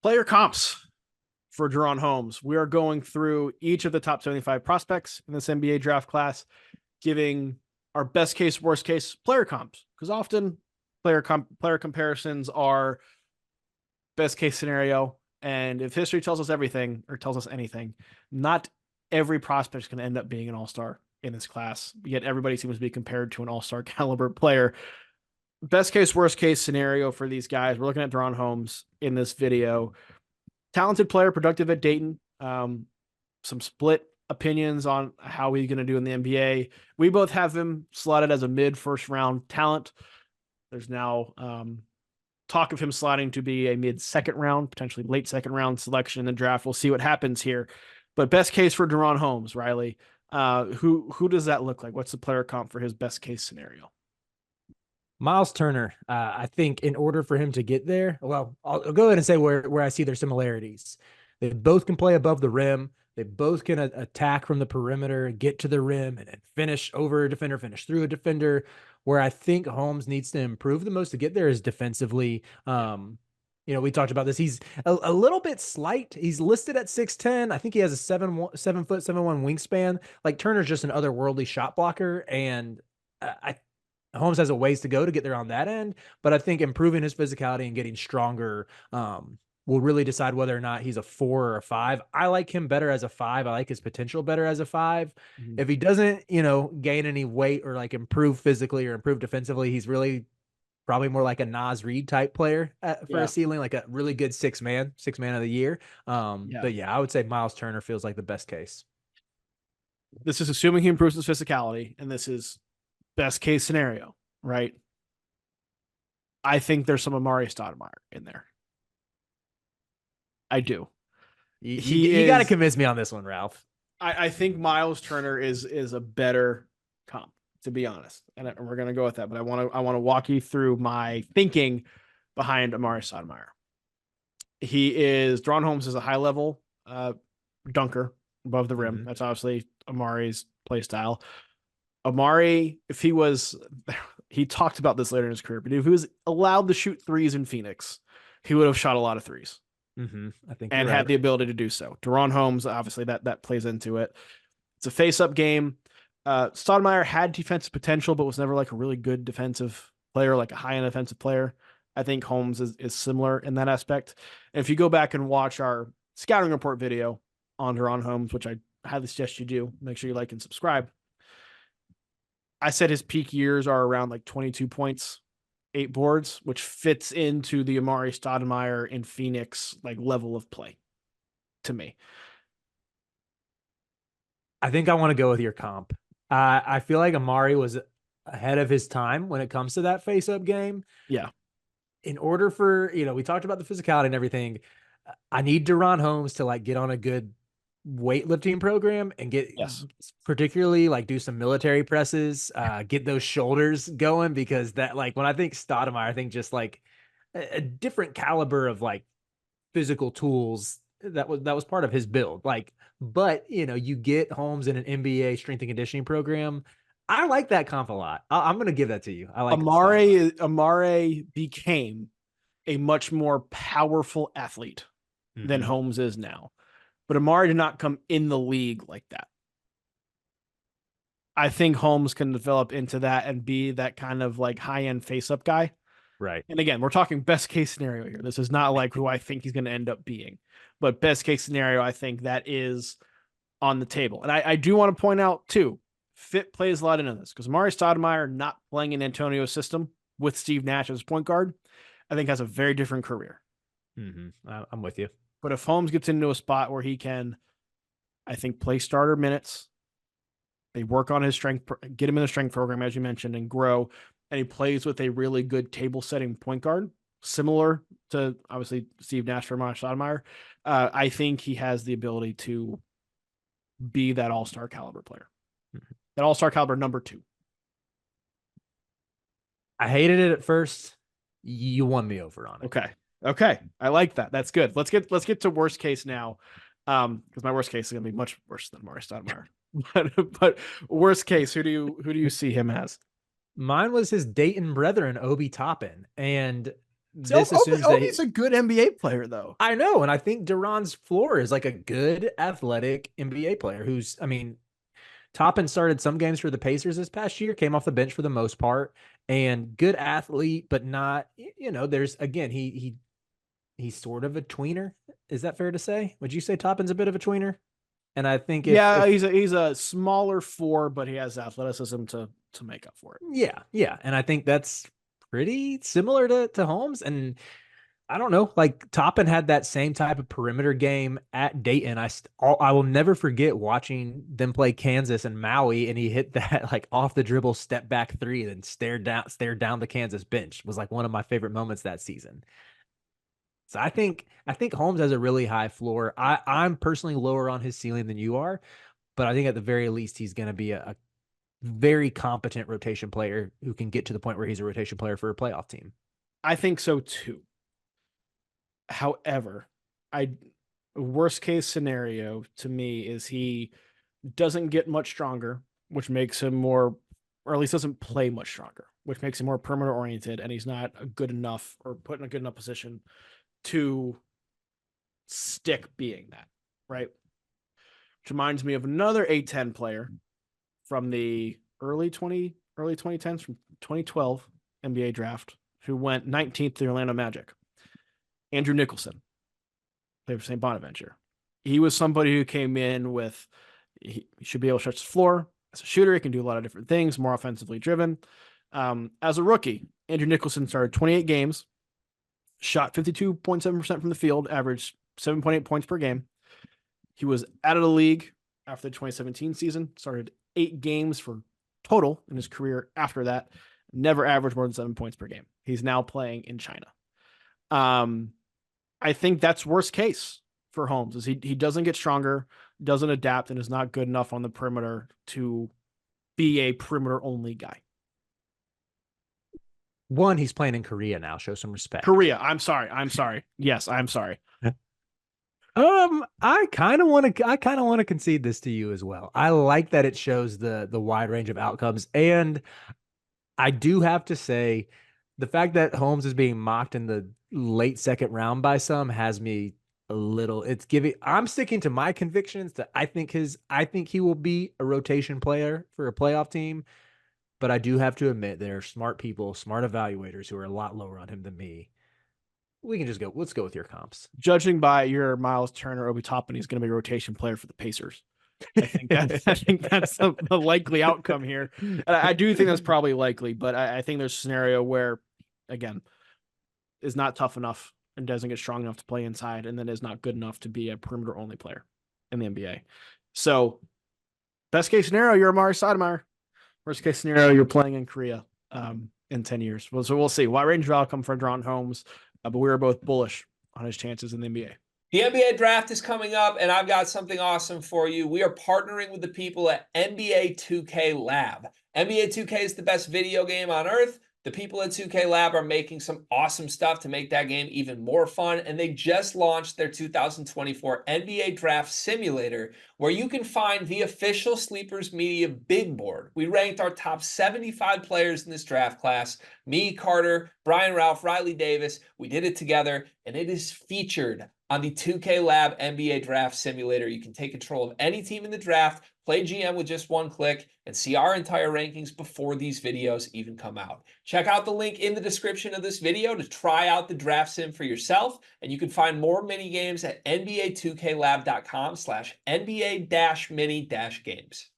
Player comps for DaRon Holmes. We are going through each of the top 75 prospects in this NBA draft class, giving our best case, worst case player comps, because often player comparisons are best case scenario. And if history tells us everything or tells us anything, not every prospect is going to end up being an all-star in this class. Yet everybody seems to be compared to an all-star caliber player. Best case, worst case scenario for these guys. We're looking at DaRon Holmes in this video. Talented player, productive at Dayton. Some split opinions on how he's going to do in the NBA. We both have him slotted as a mid first round talent. There's now talk of him slotting to be a mid second round, potentially late second round selection in the draft. We'll see what happens here. But best case for DaRon Holmes, Riley. Who does that look like? What's the player comp for his best case scenario? Miles Turner, I think in order for him to get there, well, I'll go ahead and say where I see their similarities. They both can play above the rim. They both can attack from the perimeter, get to the rim, and finish over a defender, finish through a defender. Where I think Holmes needs to improve the most to get there is defensively. We talked about this. He's a little bit slight. He's listed at 6'10". I think he has a 7'1" wingspan. Like Turner's just an otherworldly shot blocker, and Holmes has a ways to go to get there on that end, but I think improving his physicality and getting stronger will really decide whether or not he's a 4 or a 5. I like him better as a 5. I like his potential better as a 5. Mm-hmm. If he doesn't, gain any weight or like improve physically or improve defensively, he's really probably more like a Naz Reid type player for a ceiling, like a really good six man of the year. But yeah, I would say Miles Turner feels like the best case. This is assuming he improves his physicality, and this is best case scenario, right? I think there's some Amari Stoudemire in there. I do. You got to convince me on this one, Ralph. I think Miles Turner is a better comp, to be honest, and we're gonna go with that. But I want to walk you through my thinking behind Amari Stoudemire. DaRon Holmes is a high level dunker above the rim. Mm-hmm. That's obviously Amari's play style. Amari, he talked about this later in his career, but if he was allowed to shoot threes in Phoenix, he would have shot a lot of threes. Mm-hmm. I think, and had the ability to do so. DaRon Holmes, obviously, that plays into it. It's a face-up game. Stoudemire had defensive potential, but was never like a really good defensive player, like a high-end defensive player. I think Holmes is similar in that aspect. And if you go back and watch our scouting report video on DaRon Holmes, which I highly suggest you do, make sure you like and subscribe. I said his peak years are around like 22 points, 8 boards, which fits into the Amari Stoudemire in Phoenix like level of play to me. I think I want to go with your comp. I feel like Amari was ahead of his time when it comes to that face-up game. Yeah. In order for, we talked about the physicality and everything. I need DaRon Holmes to like get on a good weightlifting program and get particularly like do some military presses, get those shoulders going, because that, like, when I think Stoudemire, I think just like a different caliber of like physical tools that was part of his build. Like, but you get Holmes in an NBA strength and conditioning program. I like that comp a lot. I'm going to give that to you. I like Amari became a much more powerful athlete than Holmes is now. But Amari did not come in the league like that. I think Holmes can develop into that and be that kind of like high-end face-up guy. Right. And again, we're talking best case scenario here. This is not like who I think he's going to end up being. But best case scenario, I think that is on the table. And I do want to point out, too, fit plays a lot into this, because Amari Stoudemire not playing in Antonio's system with Steve Nash as point guard, I think has a very different career. Mm-hmm. I'm with you. But if Holmes gets into a spot where he can, I think, play starter minutes, they work on his strength, get him in the strength program, as you mentioned, and grow, and he plays with a really good table-setting point guard, similar to, obviously, Steve Nash for Stoudemire, I think he has the ability to be that all-star caliber player. Mm-hmm. That all-star caliber number 2. I hated it at first. You won me over on it. Okay. I like that. That's good. Let's get to worst case now. Because my worst case is gonna be much worse than Amari Stoudemire. but worst case, who do you see him as? Mine was his Dayton brethren, Obi Toppin. And this assumes that Obi's a good NBA player, though. I know, and I think DaRon's floor is like a good athletic NBA player who's, I mean, Toppin started some games for the Pacers this past year, came off the bench for the most part, and good athlete, but not, there's again, he's sort of a tweener. Is that fair to say? Would you say Toppin's a bit of a tweener? And I think if he's a smaller four, but he has athleticism to make up for it. Yeah, and I think that's pretty similar to Holmes. And I don't know, like Toppin had that same type of perimeter game at Dayton. I will never forget watching them play Kansas and Maui, and he hit that like off the dribble step back three, and then stared down the Kansas bench. It was like one of my favorite moments that season. So I think Holmes has a really high floor. I'm personally lower on his ceiling than you are, but I think at the very least he's going to be a very competent rotation player who can get to the point where he's a rotation player for a playoff team. I think so too. However, worst case scenario to me is he doesn't get much stronger, which makes him more, or at least doesn't play much stronger, which makes him more perimeter oriented, and he's not good enough or put in a good enough position to stick being that, right? Which reminds me of another A10 player from the early 2010s, from 2012 NBA draft, who went 19th to the Orlando Magic. Andrew Nicholson, played for St. Bonaventure. He was somebody who came in with, he should be able to stretch the floor. As a shooter, he can do a lot of different things, more offensively driven. As a rookie, Andrew Nicholson started 28 games, shot 52.7% from the field, averaged 7.8 points per game. He was out of the league after the 2017 season, started 8 games for total in his career after that, never averaged more than 7 points per game. He's now playing in China. I think that's worst case for Holmes is he doesn't get stronger, doesn't adapt, and is not good enough on the perimeter to be a perimeter only guy. One, he's playing in Korea now. Show some respect. Korea. I'm sorry. Yes, I'm sorry. I kind of want to concede this to you as well. I like that it shows the wide range of outcomes, and I do have to say the fact that Holmes is being mocked in the late second round by some has me a little. I'm sticking to my convictions that I think he will be a rotation player for a playoff team. But I do have to admit there are smart people, smart evaluators who are a lot lower on him than me. We can just go. Let's go with your comps. Judging by your Miles Turner, Obi Toppin, he's going to be a rotation player for the Pacers. I think that's the likely outcome here. And I do think that's probably likely, but I think there's a scenario where, again, is not tough enough and doesn't get strong enough to play inside, and then is not good enough to be a perimeter only player in the NBA. So, best case scenario, you're Amari Stoudemire. Worst case scenario, you're playing in Korea in 10 years. Well, so we'll see. Wide range of outcome for DaRon Holmes, but we were both bullish on his chances in the NBA. The NBA draft is coming up, and I've got something awesome for you. We are partnering with the people at NBA 2K Lab. NBA 2K is the best video game on earth. The people at 2K Lab are making some awesome stuff to make that game even more fun, and they just launched their 2024 NBA Draft Simulator, where you can find the official Sleepers Media Big Board. We ranked our top 75 players in this draft class. Me, Carter, Brian Ralph, Riley Davis. We did it together, and it is featured on the 2K Lab NBA Draft Simulator. You can take control of any team in the draft, play GM with just one click, and see our entire rankings before these videos even come out. Check out the link in the description of this video to try out the draft sim for yourself, and you can find more mini games at NBA2KLab.com/NBA-mini-games.